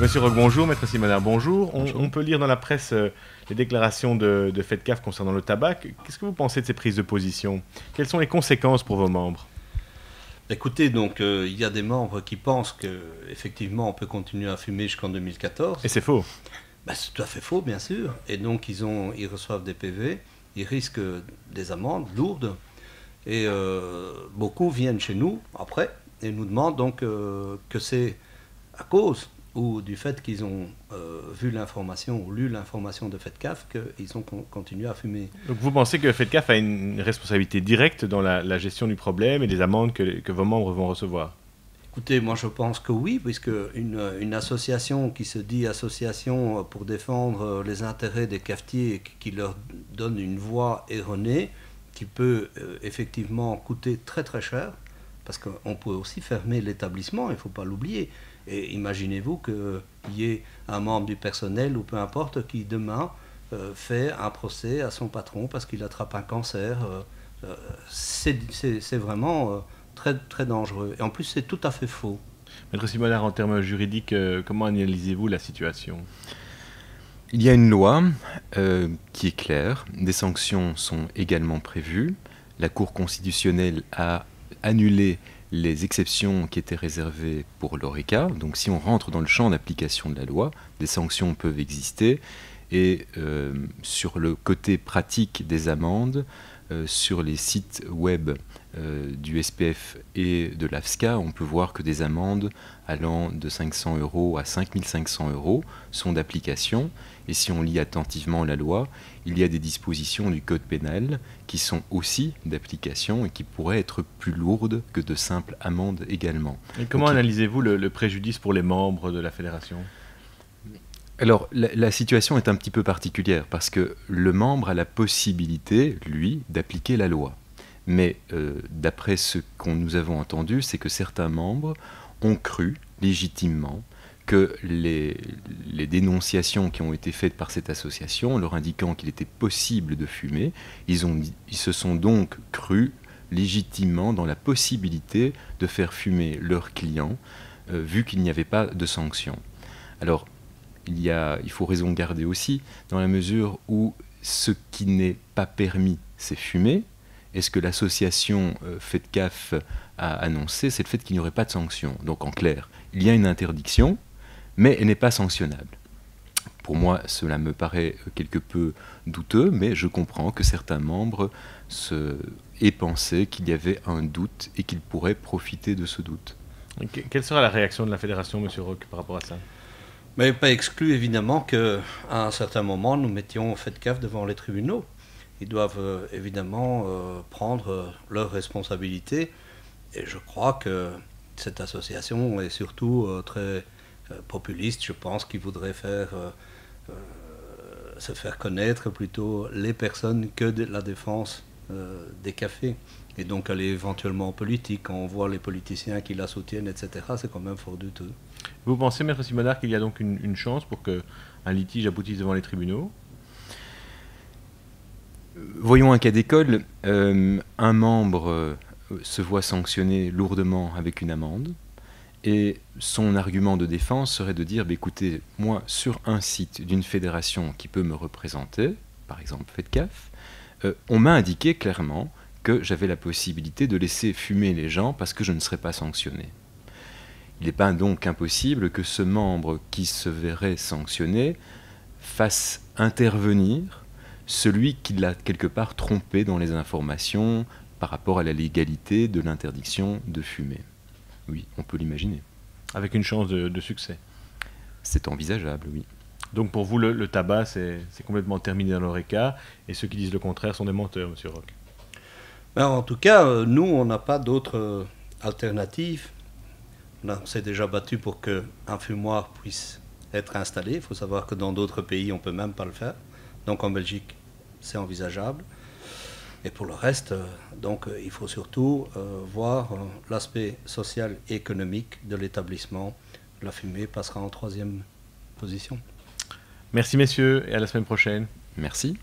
Monsieur Roch, bonjour. Maître Simonard, bonjour. Bonjour. On peut lire dans la presse les déclarations de FEDCAF concernant le tabac. Qu'est-ce que vous pensez de ces prises de position? Quelles sont les conséquences pour vos membres? Écoutez, donc il y a des membres qui pensent que effectivement on peut continuer à fumer jusqu'en 2014. Et c'est faux. Ben, c'est tout à fait faux, bien sûr. Et donc ils reçoivent des PV, ils risquent des amendes lourdes. Et beaucoup viennent chez nous après et nous demandent donc que c'est à cause ou du fait qu'ils ont vu l'information ou lu l'information de FEDCAF qu'ils ont continué à fumer. Donc vous pensez que FEDCAF a une responsabilité directe dans la gestion du problème et des amendes que vos membres vont recevoir? Écoutez, moi je pense que oui, puisque une association qui se dit association pour défendre les intérêts des cafetiers et qui leur donne une voix erronée, qui peut effectivement coûter très très cher, parce qu'on peut aussi fermer l'établissement, il ne faut pas l'oublier. Et imaginez-vous qu'il y ait un membre du personnel ou peu importe qui demain fait un procès à son patron parce qu'il attrape un cancer. C'est vraiment très, très dangereux. Et en plus, c'est tout à fait faux. Maître Simonard, en termes juridiques, comment analysez-vous la situation? Il y a une loi qui est claire, des sanctions sont également prévues. La Cour constitutionnelle a annulé les exceptions qui étaient réservées pour l'ORECA. Donc si on rentre dans le champ d'application de la loi, des sanctions peuvent exister. Et sur le côté pratique des amendes, sur les sites web du SPF et de l'AFSCA, on peut voir que des amendes allant de 500 € à 5500 € sont d'application. Et si on lit attentivement la loi, il y a des dispositions du Code pénal qui sont aussi d'application et qui pourraient être plus lourdes que de simples amendes également. Et comment analysez-vous le préjudice pour les membres de la fédération? Alors, la situation est un petit peu particulière parce que le membre a la possibilité, lui, d'appliquer la loi. Mais d'après ce qu'on nous avons entendu, c'est que certains membres ont cru légitimement que les dénonciations qui ont été faites par cette association, leur indiquant qu'il était possible de fumer, ils se sont donc crus légitimement dans la possibilité de faire fumer leurs clients, vu qu'il n'y avait pas de sanctions. Alors, il faut raison garder aussi, dans la mesure où ce qui n'est pas permis, c'est fumer. Et ce que l'association FEDCAF a annoncé, c'est le fait qu'il n'y aurait pas de sanctions. Donc en clair, il y a une interdiction, mais elle n'est pas sanctionnable. Pour moi, cela me paraît quelque peu douteux, mais je comprends que certains membres aient pensé qu'il y avait un doute et qu'ils pourraient profiter de ce doute. Quelle sera la réaction de la fédération, Monsieur Roch, par rapport à ça? Mais pas exclu évidemment qu'à un certain moment, nous mettions FEDCAF devant les tribunaux. Ils doivent évidemment prendre leurs responsabilités. Et je crois que cette association est surtout très populiste. Je pense qu'ils voudraient se faire connaître plutôt les personnes que de la défense des cafés. Et donc aller éventuellement en politique, quand on voit les politiciens qui la soutiennent, etc., c'est quand même fort douteux. Vous pensez, Maître Simonard, qu'il y a donc une chance pour qu'un litige aboutisse devant les tribunaux? Voyons un cas d'école. Un membre se voit sanctionné lourdement avec une amende et son argument de défense serait de dire écoutez, moi, sur un site d'une fédération qui peut me représenter, par exemple FEDCAF, on m'a indiqué clairement que j'avais la possibilité de laisser fumer les gens parce que je ne serais pas sanctionné. Il n'est pas donc impossible que ce membre qui se verrait sanctionné fasse intervenir celui qui l'a quelque part trompé dans les informations par rapport à la légalité de l'interdiction de fumer. Oui, on peut l'imaginer. Avec une chance de succès? C'est envisageable, oui. Donc pour vous, le tabac, c'est complètement terminé dans l'ORECA, et ceux qui disent le contraire sont des menteurs, Monsieur Roch. Ben, en tout cas, nous, on n'a pas d'autre alternative. On s'est déjà battu pour qu'un fumoir puisse être installé. Il faut savoir que dans d'autres pays, on ne peut même pas le faire. Donc en Belgique, c'est envisageable. Et pour le reste, il faut surtout voir l'aspect social et économique de l'établissement. La fumée passera en 3e position. Merci messieurs, et à la semaine prochaine. Merci.